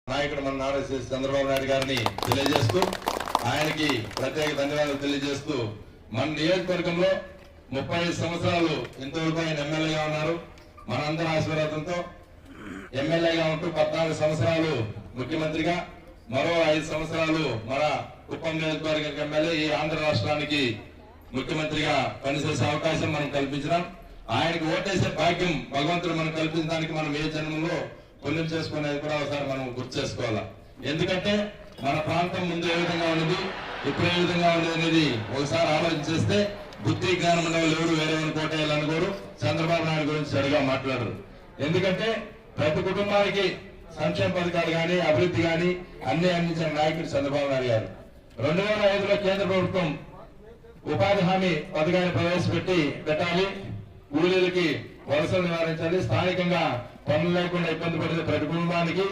నాయకుడు మన నారా చంద్రబాబు నాయుడు గారిని తెలియజేస్తూ ఆయనకి ప్రత్యేక ధన్యవాదాలు తెలియజేస్తూ మన నియోజకవర్గంలో 35 సంవత్సరాలు ఇంతవరకు ఆయన ఎమ్మెల్యేగా ఉన్నారు. మనందరి ఆశీర్వాదంతో ఎమ్మెల్యేగా ఉంటూ 14 సంవత్సరాలు ముఖ్యమంత్రిగా, మరో 5 సంవత్సరాలు మన కుప్పం నియోజకవర్గ ఎమ్మెల్యే, ఈ ఆంధ్ర రాష్ట్రానికి ముఖ్యమంత్రిగా పనిచేసే అవకాశం మనం కల్పించినాం. ఆయనకు ఓటేసే భాగ్యం భగవంతుడు మనం కల్పించడానికి మనం ఏ జన్మలో పుణ్యం చేసుకునేది కూడా ఒకసారి మనం గుర్తు చేసుకోవాలా. ఎందుకంటే మన ప్రాంతం ముందు ఏ విధంగా ఉన్నది, ఇప్పుడు ఏ విధంగా ఉన్నది అనేది ఒకసారి ఆలోచించేస్తే బుద్ధి జ్ఞానం ఉన్న వాళ్ళు ఎవరు వేరే కోటేయాలనుకోరు, చంద్రబాబు నాయుడు గురించి సరిగా మాట్లాడరు. ఎందుకంటే ప్రతి కుటుంబానికి సంక్షేమ పథకాలు కానీ అభివృద్ధి కానీ అన్ని అందించిన నాయకుడు చంద్రబాబు నాయుడు గారు. 2005లో కేంద్ర ప్రభుత్వం ఉపాధి హామీ పథకాన్ని పెట్టాలి, కూలీలకి వలసలు నివారించాలి, స్థానికంగా పనులు లేకుండా ఇబ్బంది పడిన ప్రతి కుటుంబానికి